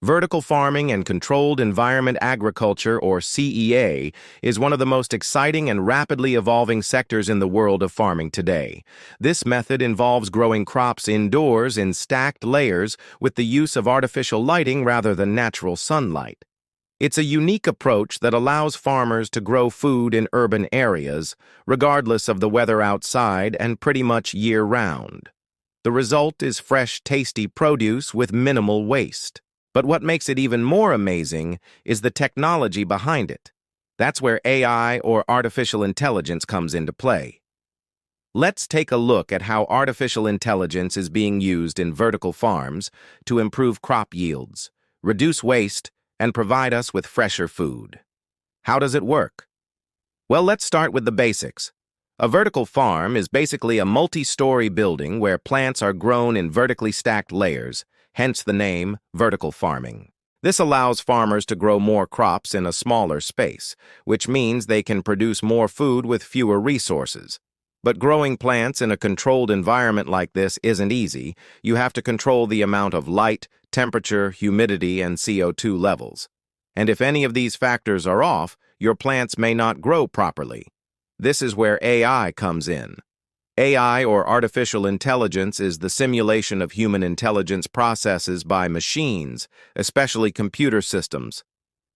Vertical farming and controlled environment agriculture, or CEA, is one of the most exciting and rapidly evolving sectors in the world of farming today. This method involves growing crops indoors in stacked layers with the use of artificial lighting rather than natural sunlight. It's a unique approach that allows farmers to grow food in urban areas, regardless of the weather outside and pretty much year-round. The result is fresh, tasty produce with minimal waste. But what makes it even more amazing is the technology behind it. That's where AI, or artificial intelligence, comes into play. Let's take a look at how artificial intelligence is being used in vertical farms to improve crop yields, reduce waste, and provide us with fresher food. How does it work? Well, let's start with the basics. A vertical farm is basically a multi-story building where plants are grown in vertically stacked layers, hence the name vertical farming. This allows farmers to grow more crops in a smaller space, which means they can produce more food with fewer resources. But growing plants in a controlled environment like this isn't easy. You have to control the amount of light, temperature, humidity, and CO2 levels. And if any of these factors are off, your plants may not grow properly. This is where AI comes in. AI, or artificial intelligence, is the simulation of human intelligence processes by machines, especially computer systems.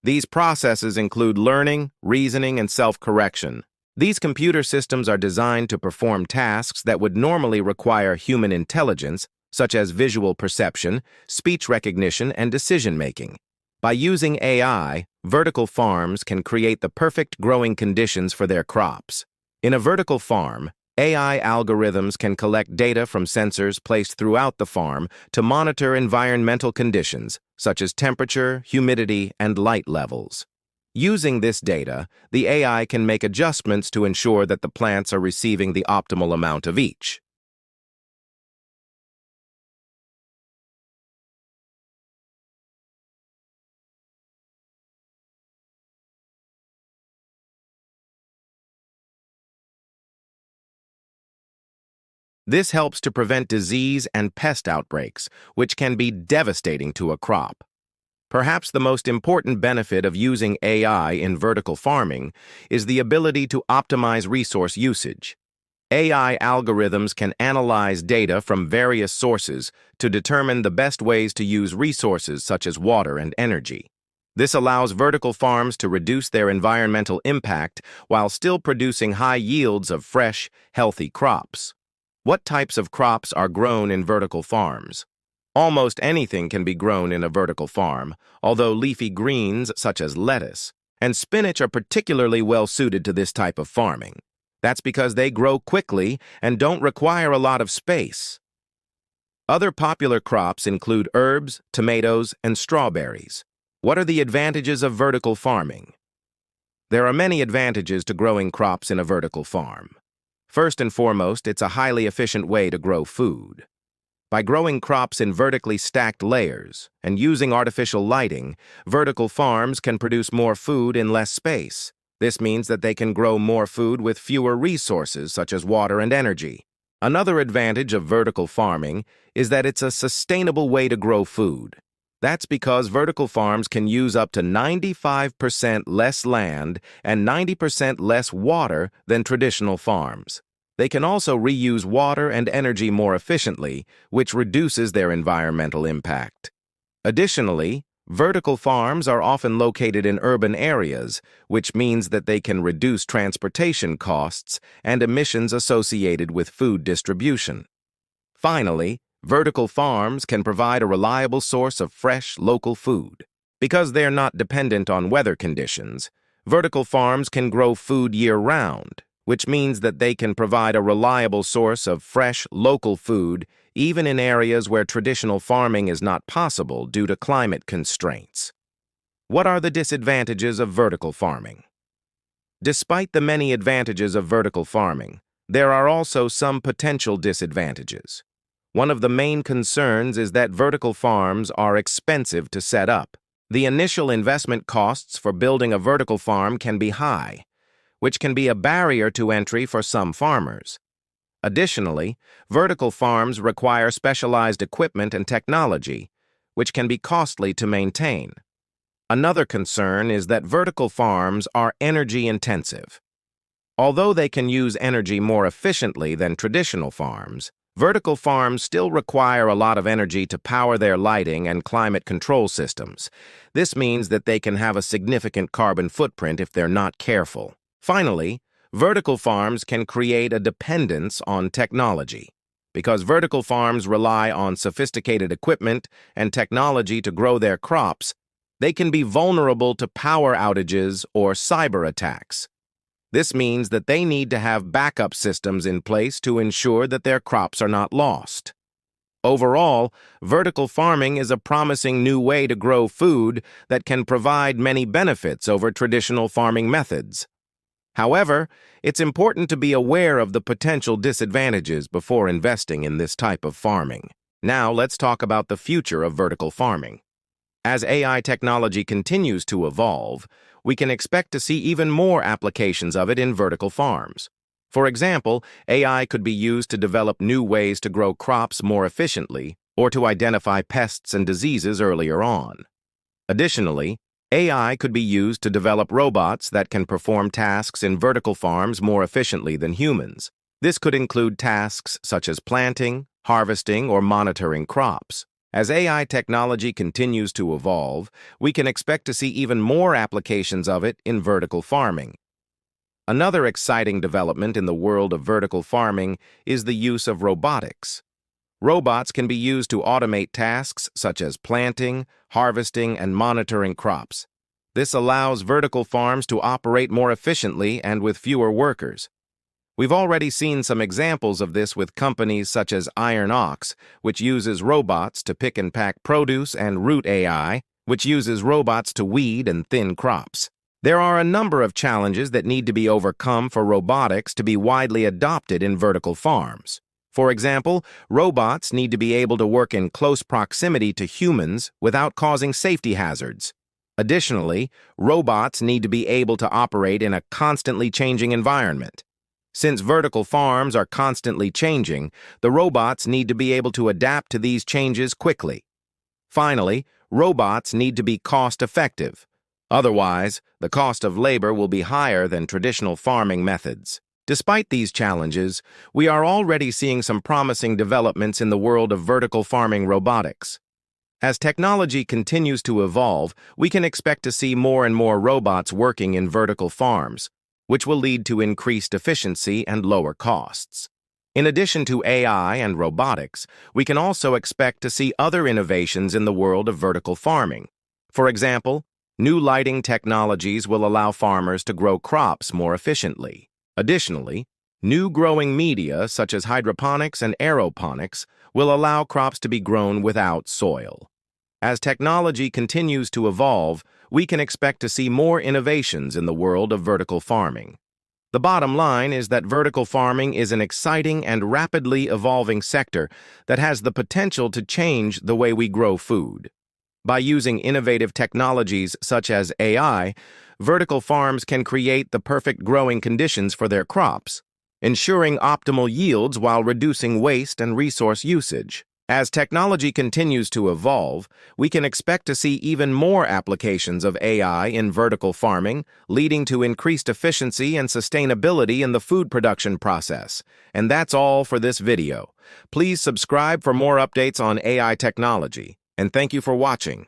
These processes include learning, reasoning, and self-correction. These computer systems are designed to perform tasks that would normally require human intelligence, such as visual perception, speech recognition, and decision-making. By using AI, vertical farms can create the perfect growing conditions for their crops. In a vertical farm, AI algorithms can collect data from sensors placed throughout the farm to monitor environmental conditions, such as temperature, humidity, and light levels. Using this data, the AI can make adjustments to ensure that the plants are receiving the optimal amount of each. This helps to prevent disease and pest outbreaks, which can be devastating to a crop. Perhaps the most important benefit of using AI in vertical farming is the ability to optimize resource usage. AI algorithms can analyze data from various sources to determine the best ways to use resources such as water and energy. This allows vertical farms to reduce their environmental impact while still producing high yields of fresh, healthy crops. What types of crops are grown in vertical farms? Almost anything can be grown in a vertical farm, although leafy greens such as lettuce and spinach are particularly well suited to this type of farming. That's because they grow quickly and don't require a lot of space. Other popular crops include herbs, tomatoes, and strawberries. What are the advantages of vertical farming? There are many advantages to growing crops in a vertical farm. First and foremost, it's a highly efficient way to grow food. By growing crops in vertically stacked layers and using artificial lighting, vertical farms can produce more food in less space. This means that they can grow more food with fewer resources, such as water and energy. Another advantage of vertical farming is that it's a sustainable way to grow food. That's because vertical farms can use up to 95% less land and 90% less water than traditional farms. They can also reuse water and energy more efficiently, which reduces their environmental impact. Additionally, vertical farms are often located in urban areas, which means that they can reduce transportation costs and emissions associated with food distribution. Finally, vertical farms can provide a reliable source of fresh, local food. Because they're not dependent on weather conditions, vertical farms can grow food year-round, which means that they can provide a reliable source of fresh, local food even in areas where traditional farming is not possible due to climate constraints. What are the disadvantages of vertical farming? Despite the many advantages of vertical farming, there are also some potential disadvantages. One of the main concerns is that vertical farms are expensive to set up. The initial investment costs for building a vertical farm can be high, which can be a barrier to entry for some farmers. Additionally, vertical farms require specialized equipment and technology, which can be costly to maintain. Another concern is that vertical farms are energy-intensive. Although they can use energy more efficiently than traditional farms, vertical farms still require a lot of energy to power their lighting and climate control systems. This means that they can have a significant carbon footprint if they're not careful. Finally, vertical farms can create a dependence on technology. Because vertical farms rely on sophisticated equipment and technology to grow their crops, they can be vulnerable to power outages or cyber attacks. This means that they need to have backup systems in place to ensure that their crops are not lost. Overall, vertical farming is a promising new way to grow food that can provide many benefits over traditional farming methods. However, it's important to be aware of the potential disadvantages before investing in this type of farming. Now, let's talk about the future of vertical farming. As AI technology continues to evolve, we can expect to see even more applications of it in vertical farms. For example, AI could be used to develop new ways to grow crops more efficiently or to identify pests and diseases earlier on. Additionally, AI could be used to develop robots that can perform tasks in vertical farms more efficiently than humans. This could include tasks such as planting, harvesting, or monitoring crops. As AI technology continues to evolve, we can expect to see even more applications of it in vertical farming. Another exciting development in the world of vertical farming is the use of robotics. Robots can be used to automate tasks such as planting, harvesting, and monitoring crops. This allows vertical farms to operate more efficiently and with fewer workers. We've already seen some examples of this with companies such as Iron Ox, which uses robots to pick and pack produce, and Root AI, which uses robots to weed and thin crops. There are a number of challenges that need to be overcome for robotics to be widely adopted in vertical farms. For example, robots need to be able to work in close proximity to humans without causing safety hazards. Additionally, robots need to be able to operate in a constantly changing environment. Since vertical farms are constantly changing, the robots need to be able to adapt to these changes quickly. Finally, robots need to be cost-effective. Otherwise, the cost of labor will be higher than traditional farming methods. Despite these challenges, we are already seeing some promising developments in the world of vertical farming robotics. As technology continues to evolve, we can expect to see more and more robots working in vertical farms, which will lead to increased efficiency and lower costs. In addition to AI and robotics, we can also expect to see other innovations in the world of vertical farming. For example, new lighting technologies will allow farmers to grow crops more efficiently. Additionally, new growing media such as hydroponics and aeroponics will allow crops to be grown without soil. As technology continues to evolve, we can expect to see more innovations in the world of vertical farming. The bottom line is that vertical farming is an exciting and rapidly evolving sector that has the potential to change the way we grow food. By using innovative technologies such as AI, vertical farms can create the perfect growing conditions for their crops, ensuring optimal yields while reducing waste and resource usage. As technology continues to evolve, we can expect to see even more applications of AI in vertical farming, leading to increased efficiency and sustainability in the food production process. And that's all for this video. Please subscribe for more updates on AI technology, and thank you for watching.